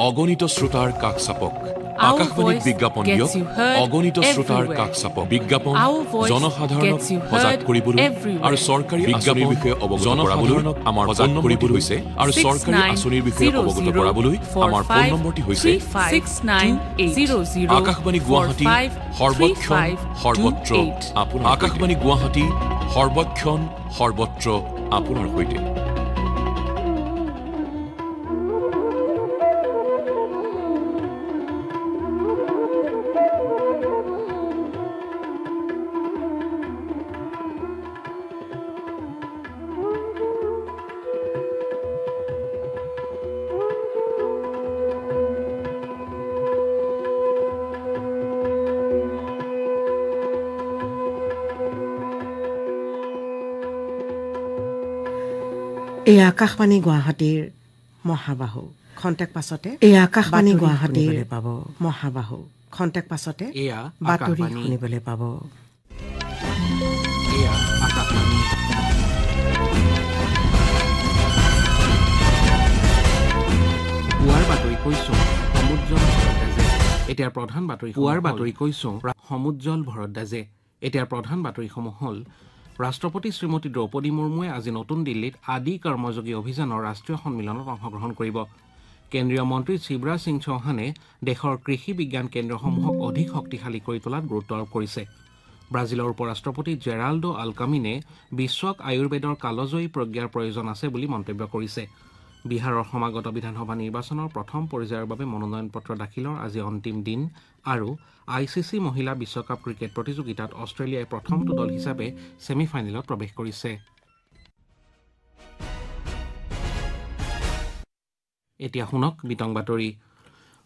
অগণিত শ্ৰোতাৰ কাষ চাপক আকাশবাণীত বিজ্ঞাপন দিয়ক অগণিত শ্ৰোতাৰ কাষ চাপক বিজ্ঞাপন জনসাধাৰণক সজাগ কৰিবলৈ আৰু চৰকাৰী আঁচনিৰ বিষয়ে অৱগত কৰাবলৈ আমাৰ ফোন নম্বৰটি হৈছে আৰু চৰকাৰী আঁচনিৰ বিষয়ে অৱগত কৰাবলৈ আমাৰ ফোন নম্বৰটি হৈছে 6900 আকাশবাণী গুৱাহাটী সৰ্বক্ষণ সৰ্বত্ৰ আপোনাৰ আকাশবাণী গুৱাহাটী সৰ্বক্ষণ সৰ্বত্ৰ আপোনাৰ সৈতে এই আকাশবাণী গুৱাহাটীৰ মহাবাহু খন্তেক পাছতে এই আকাশবাণী গুৱাহাটীৰ পাব মহাবাহু খন্তেক পাছতে এয়া বাতৰি শুনিবলৈ পাব এয়া আকাশবাণী পুৱাৰ বাতৰি কৈছো সমুজ্জ্বল ভৰদ্বাজে এতিয়াৰ প্ৰধান বাতৰি পুৱাৰ বাতৰি কৈছো সমুজ্জ্বল ভৰদ্বাজে এতিয়াৰ প্ৰধান বাতৰিসমূহ হ'ল ৰাষ্ট্ৰপতি শ্ৰীমতী দ্ৰৌপদী মুৰ্মুৱে আজি নতুন দিল্লীত আদি কৰ্মযোগী অভিযানৰ ৰাষ্ট্ৰীয় সন্মিলনত অংশগ্ৰহণ কৰিব কেন্দ্ৰীয় মন্ত্ৰী শিৱৰাজ সিং চৌহানে দেশৰ কৃষি বিজ্ঞান কেন্দ্ৰসমূহক অধিক শক্তিশালী কৰি তোলাত গুৰুত্ব আৰোপ কৰিছে ব্ৰাজিলৰ উপৰাষ্ট্ৰপতি জেৰাল্ডো আলকামিনে বিশ্বক আয়ুৰ্বেদৰ কালজয়ী প্ৰজ্ঞাৰ প্ৰয়োজন আছে বুলি মন্তব্য কৰিছে বিহাৰৰ সমাগত বিধানসভা নিৰ্বাচনৰ প্ৰথম পৰ্যায়ৰ বাবে মনোনয়ন পত্ৰ দাখিলৰ আজি অন্তিম দিন আৰু ICC মহিলা বিশ্বকাপ ক্ৰিকেট প্ৰতিযোগিতাত অষ্ট্ৰেলিয়াই প্ৰথমটো দল হিচাপে ছেমিফাইনেলত প্ৰৱেশ কৰিছে এতিয়া শুনক বিতং বাতৰি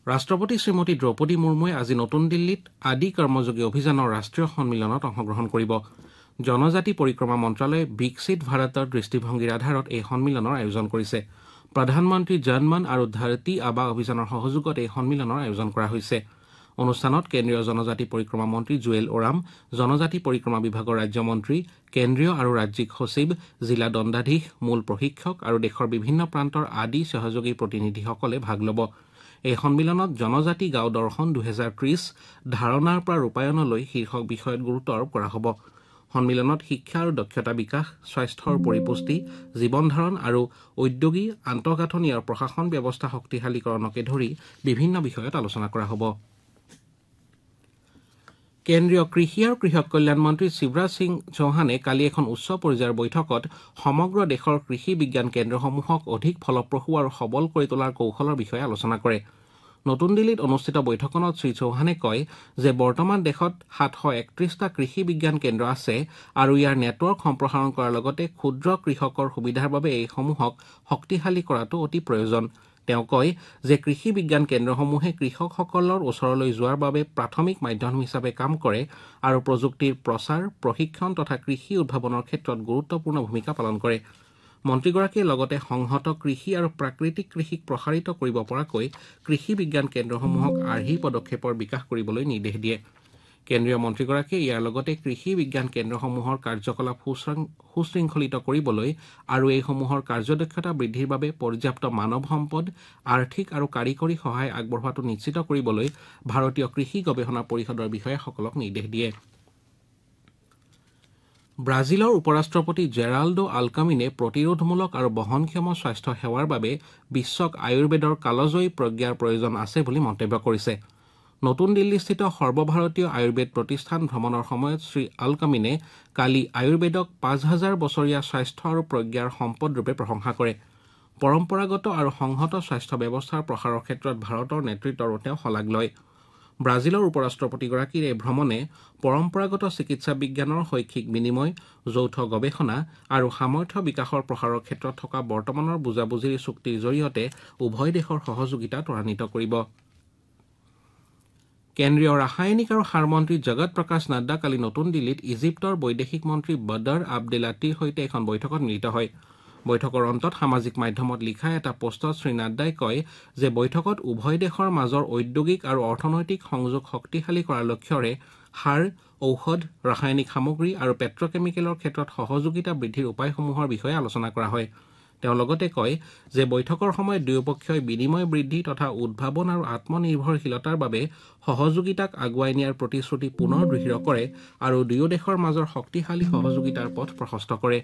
ৰাষ্ট্ৰপতি শ্ৰীমতী দ্ৰৌপদী মুৰ্মুৱে আজি নতুন দিল্লীত আদি কৰ্মযোগী অভিযানৰ ৰাষ্ট্ৰীয় সন্মিলনত অংশগ্ৰহণ কৰিব জনজাতি পৰিক্ৰমা মন্ত্ৰালয়ে বিকশিত ভাৰতৰ দৃষ্টিভংগীৰ আধাৰত এই সন্মিলনৰ আয়োজন কৰিছে প্ৰধানমন্ত্ৰী জনমন আৰু ধৰতী আবা অভিযানৰ সহযোগত এই সন্মিলনৰ আয়োজন কৰা হৈছে অনুষ্ঠানত কেন্দ্ৰীয় জনজাতি পৰিক্ৰমা মন্ত্ৰী জুৱেল ওৰাম জনজাতি পৰিক্ৰমা বিভাগৰ ৰাজ্যমন্ত্ৰী কেন্দ্ৰীয় আৰু ৰাজ্যিক সচিব জিলা দণ্ডাধীশ মূল প্ৰশিক্ষক আৰু দেশৰ বিভিন্ন প্ৰান্তৰ আদি সহযোগী প্ৰতিনিধিসকলে ভাগ ল'ব এই সন্মিলনত জনজাতি গাঁও দৰ্শন 2030 ধাৰণাৰ পৰা ৰূপায়ণলৈ শীৰ্ষক বিষয়ত গুৰুত্ব আৰোপ কৰা হ'ব সন্মিলনত শিক্ষা আৰু দক্ষতা বিকাশ স্বাস্থ্যৰ পৰিপুষ্টি জীৱন ধাৰণ আৰু ঔদ্যোগিক আন্তঃগাঁথনি আৰু প্ৰশাসন ব্যৱস্থা শক্তিশালীকৰণকে ধৰি বিভিন্ন বিষয়ত আলোচনা কৰা হ'ব কেন্দ্ৰীয় কৃষি আৰু কৃষক কল্যাণ মন্ত্ৰী শিৱৰাজ সিং চৌহানে কালি এখন উচ্চ পৰ্যায়ৰ বৈঠকত সমগ্ৰ দেশৰ কৃষি বিজ্ঞান কেন্দ্ৰসমূহক অধিক ফলপ্ৰসূ আৰু সবল কৰি তোলাৰ কৌশলৰ বিষয়ে আলোচনা কৰে নতুন দিল্লীত অনুষ্ঠিত বৈঠকত শ্ৰী চৌহানে কয় যে বৰ্তমান দেশত 731টা কৃষি বিজ্ঞান কেন্দ্ৰ আছে আৰু ইয়াৰ নেটৱৰ্ক সম্প্ৰসাৰণ কৰাৰ লগতে ক্ষুদ্ৰ কৃষকৰ সুবিধাৰ বাবে এইসমূহক শক্তিশালী কৰাটো অতি প্ৰয়োজন তেওঁ কয় যে কৃষি বিজ্ঞান কেন্দ্ৰসমূহে কৃষকসকলৰ ওচৰলৈ যোৱাৰ বাবে প্ৰাথমিক মাধ্যম হিচাপে কাম কৰে আৰু প্ৰযুক্তিৰ প্ৰচাৰ প্ৰশিক্ষণ তথা কৃষি উদ্ভাৱনৰ ক্ষেত্ৰত গুৰুত্বপূৰ্ণ ভূমিকা পালন কৰে মন্ত্ৰীগৰাকীয়ে লগতে সংহত কৃষি আৰু প্ৰাকৃতিক কৃষিক প্ৰসাৰিত কৰিব পৰাকৈ কৃষি বিজ্ঞান কেন্দ্ৰসমূহক আৰ্হি পদক্ষেপৰ বিকাশ কৰিবলৈ নিৰ্দেশ দিয়ে কেন্দ্ৰীয় মন্ত্ৰীগৰাকীয়ে ইয়াৰ লগতে কৃষি বিজ্ঞান কেন্দ্ৰসমূহৰ কাৰ্যকলাপ সুশৃংখলিত কৰিবলৈ আৰু এইসমূহৰ কাৰ্যদক্ষতা বৃদ্ধিৰ বাবে পৰ্যাপ্ত মানৱ সম্পদ আৰ্থিক আৰু কাৰিকৰী সহায় আগবঢ়োৱাটো নিশ্চিত কৰিবলৈ ভাৰতীয় কৃষি গৱেষণা পৰিষদৰ বিষয়াসকলক নিৰ্দেশ দিয়ে ব্ৰাজিলৰ উপৰাষ্ট্ৰপতি জেৰাল্ডো আলকামিনে প্ৰতিৰোধমূলক আৰু বহনক্ষম স্বাস্থ্য সেৱাৰ বাবে বিশ্বক আয়ুৰ্বেদৰ কালজয়ী প্ৰজ্ঞাৰ প্ৰয়োজন আছে বুলি মন্তব্য কৰিছে নতুন দিল্লীস্থিত সৰ্বভাৰতীয় আয়ুৰ্বেদ প্ৰতিষ্ঠান ভ্ৰমণৰ সময়ত শ্ৰী আলকামিনে কালি আয়ুৰ্বেদক 5000 বছৰীয়া স্বাস্থ্য আৰু প্ৰজ্ঞাৰ সম্পদ ৰূপে প্ৰশংসা কৰে পৰম্পৰাগত আৰু সংহত স্বাস্থ্য ব্যৱস্থাৰ প্ৰসাৰৰ ক্ষেত্ৰত ভাৰতৰ নেতৃত্বৰো তেওঁ শলাগ লয় ব্ৰাজিলৰ উপৰাষ্ট্ৰপতিগৰাকীৰ এই ভ্ৰমণে পৰম্পৰাগত চিকিৎসা বিজ্ঞানৰ শৈক্ষিক বিনিময় যৌথ গৱেষণা আৰু সামৰ্থ্য বিকাশৰ প্ৰসাৰৰ ক্ষেত্ৰত থকা বৰ্তমানৰ বুজাবুজিৰ চুক্তিৰ জৰিয়তে উভয় দেশৰ সহযোগিতা ত্বৰান্বিত কৰিব কেন্দ্ৰীয় ৰাসায়নিক আৰু সাৰ মন্ত্ৰী জগত প্ৰকাশ নাড্ডা কালি নতুন দিল্লীত ইজিপ্তৰ বৈদেশিক মন্ত্ৰী বদৰ আব্দেলাটিৰ সৈতে এখন বৈঠকত মিলিত হয় বৈঠকৰ অন্তত সামাজিক মাধ্যমত লিখা এটা পোষ্টত শ্ৰী নাড্ডাই কয় যে বৈঠকত উভয় দেশৰ মাজৰ ঔদ্যোগিক আৰু অৰ্থনৈতিক সংযোগ শক্তিশালী কৰাৰ লক্ষ্যৰে সাৰ ঔষধ ৰাসায়নিক সামগ্ৰী আৰু পেট্ৰকেমিকেলৰ ক্ষেত্ৰত সহযোগিতা বৃদ্ধিৰ উপায়সমূহৰ বিষয়ে আলোচনা কৰা হয় তেওঁ লগতে কয় যে বৈঠকৰ সময়ত দুয়োপক্ষই বিনিময় বৃদ্ধি তথা উদ্ভাৱন আৰু আত্মনিৰ্ভৰশীলতাৰ বাবে সহযোগিতাক আগুৱাই নিয়াৰ প্ৰতিশ্ৰুতি পুনৰ দৃঢ় কৰে আৰু দুয়ো দেশৰ মাজৰ শক্তিশালী সহযোগিতাৰ পথ প্ৰশস্ত কৰে।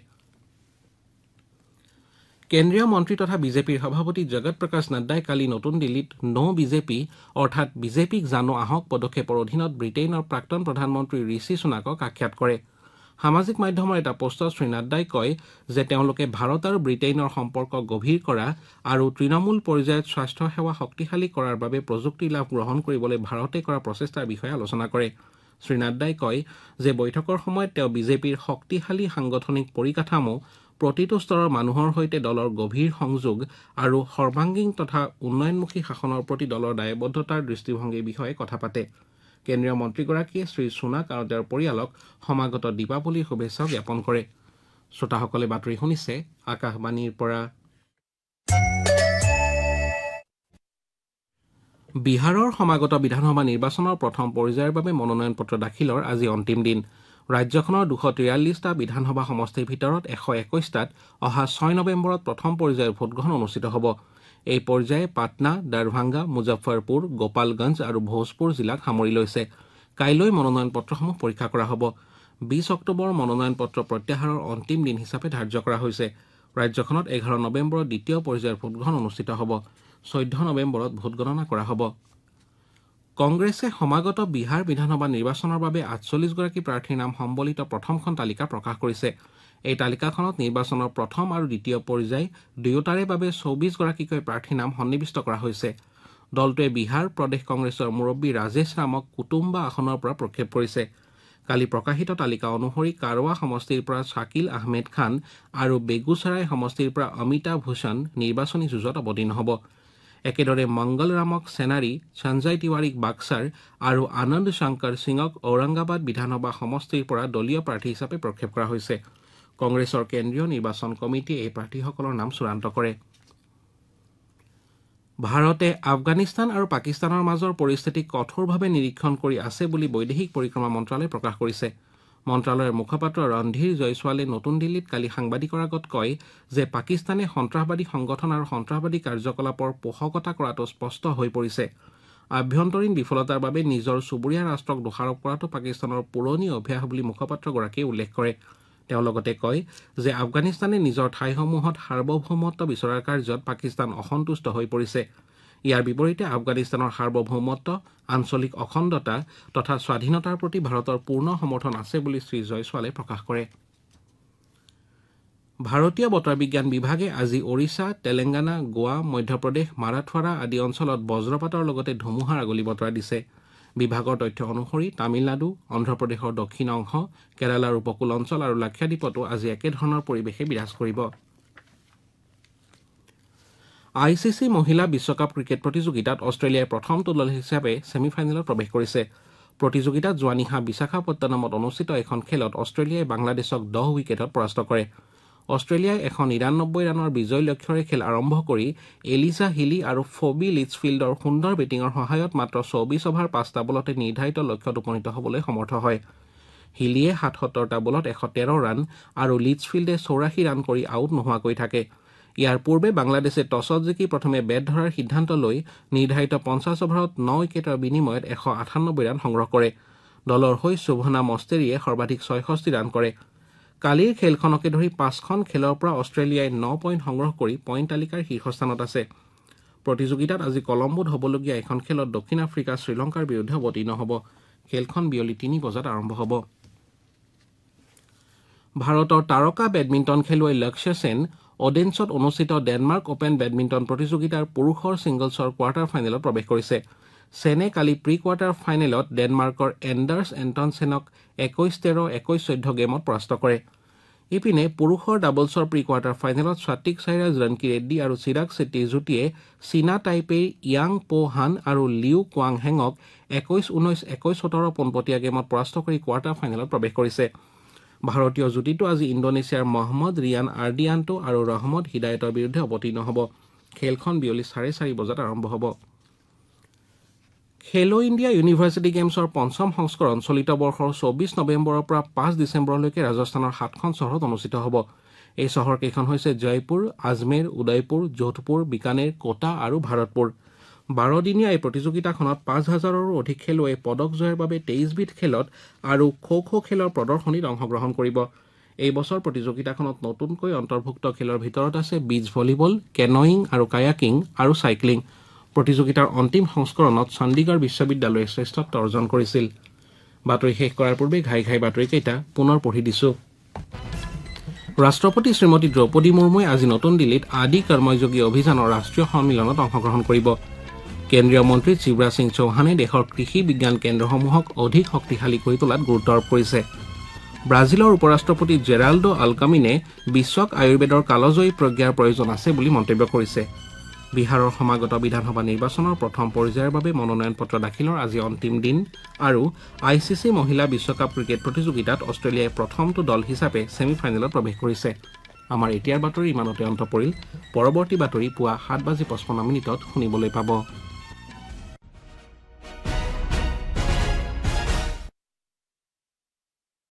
কেন্দ্ৰীয় মন্ত্ৰী তথা বিজেপিৰ সভাপতি জগত প্ৰকাশ নাড্ডাই কালি নতুন দিল্লীত ন' বিজেপি অৰ্থাৎ বিজেপিক জানো আহক পদক্ষেপৰ অধীনত ব্ৰিটেইনৰ প্ৰাক্তন প্ৰধানমন্ত্ৰী ঋষি সুনাকক আখ্যাত কৰে। সামাজিক মাধ্যমৰ এটা পোষ্টত শ্ৰী নাড্ডাই কয় যে তেওঁলোকে ভাৰত আৰু ব্ৰিটেইনৰ সম্পৰ্ক গভীৰ কৰা আৰু তৃণমূল পৰ্যায়ত স্বাস্থ্য সেৱা শক্তিশালী কৰাৰ বাবে প্ৰযুক্তি লাভ গ্ৰহণ কৰিবলৈ ভাৰতে কৰা প্ৰচেষ্টাৰ বিষয়ে আলোচনা কৰে। শ্ৰী নাড্ডাই কয় যে বৈঠকৰ সময়ত তেওঁ বিজেপিৰ শক্তিশালী সাংগঠনিক পৰিকাঠামো, প্ৰতিটো স্তৰৰ মানুহৰ সৈতে দলৰ গভীৰ সংযোগ আৰু সৰ্বাংগীন তথা উন্নয়নমুখী শাসনৰ প্ৰতি দলৰ দায়বদ্ধতাৰ দৃষ্টিভংগীৰ বিষয়ে কথা পাতে। কেন্দ্ৰীয় মন্ত্ৰীগৰাকীয়ে শ্ৰী সুনাক আৰু তেওঁৰ পৰিয়ালক সমাগত দীপাৱলীৰ শুভেচ্ছা জ্ঞাপন কৰে। শ্ৰোতাসকলে বাতৰি শুনিছে আকাশবাণীৰ পৰা। বিহাৰৰ সমাগত বিধানসভা নিৰ্বাচনৰ প্ৰথম পৰ্যায়ৰ বাবে মনোনয়ন পত্ৰ দাখিলৰ আজি অন্তিম দিন। ৰাজ্যখনৰ 243টা বিধানসভা সমষ্টিৰ ভিতৰত 121টাত অহা 6 নৱেম্বৰত প্ৰথম পৰ্যায়ৰ ভোটগ্ৰহণ অনুষ্ঠিত হ'ব। এই পৰ্যায়ে পাটনা, দাৰভাংগা, মুজফ্ফৰপুৰ, গোপালগঞ্জ আৰু ভোজপুৰ জিলাক সামৰি লৈছে। কাইলৈ মনোনয়ন পত্ৰসমূহ পৰীক্ষা কৰা হ'ব। 20 অক্টোবৰ মনোনয়ন পত্ৰ প্ৰত্যাহাৰৰ অন্তিম দিন হিচাপে ধাৰ্য কৰা হৈছে। ৰাজ্যখনত 11 নৱেম্বৰত দ্বিতীয় পৰ্যায়ৰ ভোটগ্ৰহণ অনুষ্ঠিত হ'ব। 14 নৱেম্বৰত ভোটগণনা কৰা হ'ব। কংগ্ৰেছে সমাগত বিহাৰ বিধানসভা নিৰ্বাচনৰ বাবে 48গৰাকী প্ৰাৰ্থীৰ নাম সম্বলিত প্ৰথমখন তালিকা প্ৰকাশ কৰিছে। এই তালিকাখনত নিৰ্বাচনৰ প্ৰথম আৰু দ্বিতীয় পৰ্যায় দুয়োটাৰে বাবে 24গৰাকীকৈ প্ৰাৰ্থীৰ নাম সন্নিৱিষ্ট কৰা হৈছে। দলটোৱে বিহাৰ প্ৰদেশ কংগ্ৰেছৰ মুৰব্বী ৰাজেশ ৰামক কুটুম্বা আসনৰ পৰা প্ৰক্ষেপ কৰিছে। কালি প্ৰকাশিত তালিকা অনুসৰি কাৰৱা সমষ্টিৰ পৰা শাকিল আহমেদ খান আৰু বেগুচৰাই সমষ্টিৰ পৰা অমিতাভ ভূষণ নিৰ্বাচনী যুঁজত অৱতীৰ্ণ হ'ব। একেদৰে মংগল ৰামক চেনাৰী, সঞ্জয় তিৱাৰীক বাক্সাৰ আৰু আনন্দ শংকৰ সিঙক ঔৰংগাবাদ বিধানসভা সমষ্টিৰ পৰা দলীয় প্ৰাৰ্থী হিচাপে প্ৰক্ষেপ কৰা হৈছে। কংগ্ৰেছৰ কেন্দ্ৰীয় নিৰ্বাচন কমিটিয়ে এই প্ৰাৰ্থীসকলৰ নাম চূড়ান্ত কৰে। ভাৰতে আফগানিস্তান আৰু পাকিস্তানৰ মাজৰ পৰিস্থিতি কঠোৰভাৱে নিৰীক্ষণ কৰি আছে বুলি বৈদেশিক পৰিক্ৰমা মন্ত্ৰালয়ে প্ৰকাশ কৰিছে। মন্ত্ৰালয়ৰ মুখপাত্ৰ ৰন্ধীৰ জয়ছোৱালে নতুন দিল্লীত কালি সাংবাদিকৰ আগত কয় যে পাকিস্তানে সন্ত্ৰাসবাদী সংগঠন আৰু সন্ত্ৰাসবাদী কাৰ্যকলাপৰ পোষকতা কৰাটো স্পষ্ট হৈ পৰিছে। আভ্যন্তৰীণ বিফলতাৰ বাবে নিজৰ চুবুৰীয়া ৰাষ্ট্ৰক দোষাৰোপ কৰাটো পাকিস্তানৰ পুৰণি অভ্যাস বুলি মুখপাত্ৰগৰাকীয়ে উল্লেখ কৰে। তেওঁ লগতে কয় যে আফগানিস্তানে নিজৰ ঠাইসমূহত সাৰ্বভৌমত্ব বিচৰাৰ কাৰ্যত পাকিস্তান অসন্তুষ্ট হৈ পৰিছে। ইয়াৰ বিপৰীতে আফগানিস্তানৰ সাৰ্বভৌমত্ব, আঞ্চলিক অখণ্ডতা তথা স্বাধীনতাৰ প্ৰতি ভাৰতৰ পূৰ্ণ সমৰ্থন আছে বুলি শ্ৰী জয়ছোৱালে প্ৰকাশ কৰে। ভাৰতীয় বতৰ বিজ্ঞান বিভাগে আজি ওড়িশা, তেলেংগানা, গোৱা, মধ্যপ্ৰদেশ, মাৰাঠৱাড়া আদি অঞ্চলত বজ্ৰপাতৰ লগতে ধুমুহাৰ আগলি বতৰা দিছে। বিভাগৰ তথ্য অনুসৰি তামিলনাডু, অন্ধ্ৰপ্ৰদেশৰ দক্ষিণ অংশ, কেৰালাৰ উপকূল অঞ্চল আৰু লাক্ষাদ্বীপতো আজি একেধৰণৰ পৰিৱেশে বিৰাজ কৰিব। ICC মহিলা বিশ্বকাপ ক্ৰিকেট প্ৰতিযোগিতাত অষ্ট্ৰেলিয়াই প্ৰথমটো দল হিচাপে ছেমিফাইনেলত প্ৰৱেশ কৰিছে। প্ৰতিযোগিতাত যোৱা নিশা বিশাখাপট্টনমত অনুষ্ঠিত এখন খেলত অষ্ট্ৰেলিয়াই বাংলাদেশক 10 উইকেটত পৰাস্ত কৰে। অষ্ট্ৰেলিয়াই 199 ৰানৰ বিজয় লক্ষ্যৰে খেল আৰম্ভ কৰি এলিজা হিলি আৰু ফবি লিটছফিল্ডৰ সুন্দৰ বেটিঙৰ সহায়ত মাত্ৰ 24 অভাৰ 5টা বলতে নিৰ্ধাৰিত লক্ষ্যত উপনীত হ'বলৈ সমৰ্থ হয়। হিলিয়ে 77টা বলত 113 ৰান আৰু লিটছফিল্ডে 84 ৰান কৰি আউট নোহোৱাকৈ থাকে। ইয়াৰ পূৰ্বে বাংলাদেশে টছত জিকি প্ৰথমে বেট ধৰাৰ সিদ্ধান্ত লৈ নিৰ্ধাৰিত 50 অভাৰত 9 উইকেটৰ বিনিময়ত 198 ৰান সংগ্ৰহ কৰে। দলৰ হৈ শুভনা মস্তেৰীয়ে সৰ্বাধিক 66 ৰান কৰে। কালিৰ খেলখনকে ধৰি 5খন খেলৰ পৰা অষ্ট্ৰেলিয়াই 9 পইণ্ট সংগ্ৰহ কৰি পইণ্ট তালিকাৰ শীৰ্ষস্থানত আছে। প্ৰতিযোগিতাত আজি কলম্বোত হ'বলগীয়া এখন খেলত দক্ষিণ আফ্ৰিকা শ্ৰীলংকাৰ বিৰুদ্ধে অৱতীৰ্ণ হ'ব। খেলখন বিয়লি 3 বজাত আৰম্ভ হ'ব। ভাৰতৰ তাৰকা বেডমিণ্টন খেলুৱৈ লক্ষ্য সেন অডেন্সত অনুষ্ঠিত ডেনমাৰ্ক অপেন বেডমিণ্টন প্ৰতিযোগিতাৰ পুৰুষৰ ছিংগলছৰ কোৱাৰ্টাৰ ফাইনেলত প্ৰৱেশ কৰিছে। সেনে কালি প্ৰি কোৱাৰ্টাৰ ফাইনেলত ডেনমাৰ্কৰ এণ্ডাৰ্ছ এণ্টনছেনক 21-13, 21-14 গেমত পৰাস্ত কৰে। ইপিনে পুৰুষৰ ডাবলছৰ প্ৰি কোৱাৰ্টাৰ ফাইনেলত সাত্বিক সাইৰাজ, ৰনকি ৰেড্ডী আৰু চিৰাগ শেট্টীৰ যুটিয়ে চীনা টাইপেইৰ ইয়াং পো হান আৰু লিউ কোৱাং হেঙক 21-19, 21-17 পোনপটীয়া গেমত পৰাস্ত কৰি কোৱাৰ্টাৰ ফাইনেলত প্ৰৱেশ কৰিছে। ভাৰতীয় যুটিটো আজি ইণ্ডোনেছিয়াৰ মহম্মদ ৰিয়ান আৰ্ডিয়ান্টো আৰু ৰহমদ হিদায়তৰ বিৰুদ্ধে অৱতীৰ্ণ হ'ব। খেলখন বিয়লি 4:30 বজাত আৰম্ভ হ'ব। খেলো ইণ্ডিয়া ইউনিভাৰ্চিটি গেমছৰ পঞ্চম সংস্কৰণ চলিত বৰ্ষৰ 24 নৱেম্বৰৰ পৰা 5 ডিচেম্বৰলৈকে ৰাজস্থানৰ 7খন চহৰত অনুষ্ঠিত হ'ব। এই চহৰকেইখন হৈছে জয়পুৰ, আজমেৰ, উদয়পুৰ, যোধপুৰ, বিকানেৰ, কোটা আৰু ভাৰতপুৰ। 12 দিনীয়া এই প্ৰতিযোগিতাখনত 5,000ৰো অধিক খেলুৱৈ পদক জয়ৰ বাবে 23 বিধ খেলত আৰু খো খেলৰ প্ৰদৰ্শনীত অংশগ্ৰহণ কৰিব। এই বছৰ প্ৰতিযোগিতাখনত নতুনকৈ অন্তৰ্ভুক্ত খেলৰ ভিতৰত আছে বীচ ভলীবল, কেনয়িং আৰু কায়াকিং আৰু চাইক্লিং। প্ৰতিযোগিতাৰ অন্তিম সংস্কৰণত চণ্ডীগড় বিশ্ববিদ্যালয়ে শ্ৰেষ্ঠত্ব অৰ্জন কৰিছিল। বাতৰি শেষ কৰাৰ পূৰ্বে ঘাই বাতৰিকেইটা পুনৰ পঢ়ি দিছো। ৰাষ্ট্ৰপতি শ্ৰীমতী দ্ৰৌপদী মুৰ্মুৱে আজি নতুন দিল্লীত আদি কৰ্মযোগী অভিযানৰ ৰাষ্ট্ৰীয় সন্মিলনত অংশগ্ৰহণ কৰিব। কেন্দ্ৰীয় মন্ত্ৰী শিৱৰাজ সিং চৌহানে দেশৰ কৃষি বিজ্ঞান কেন্দ্ৰসমূহক অধিক শক্তিশালী কৰি তোলাত গুৰুত্ব আৰোপ কৰিছে। ব্ৰাজিলৰ উপ ৰাষ্ট্ৰপতি জেৰাল্ডো আলকামিনে বিশ্বক আয়ুৰ্বেদৰ কালজয়ী প্ৰজ্ঞাৰ প্ৰয়োজন আছে বুলি মন্তব্য কৰিছে। বিহাৰৰ সমাগত বিধানসভা নিৰ্বাচনৰ প্ৰথম পৰ্যায়ৰ বাবে মনোনয়ন পত্ৰ দাখিলৰ আজি অন্তিম দিন আৰু ICC মহিলা বিশ্বকাপ ক্ৰিকেট প্ৰতিযোগিতাত অষ্ট্ৰেলিয়াই প্ৰথমটো দল হিচাপে ছেমি ফাইনেলত প্ৰৱেশ কৰিছে। আমাৰ এতিয়াৰ বাতৰি ইমানতে অন্ত পৰিল। পৰৱৰ্তী বাতৰি পুৱা 7:55 শুনিবলৈ পাব।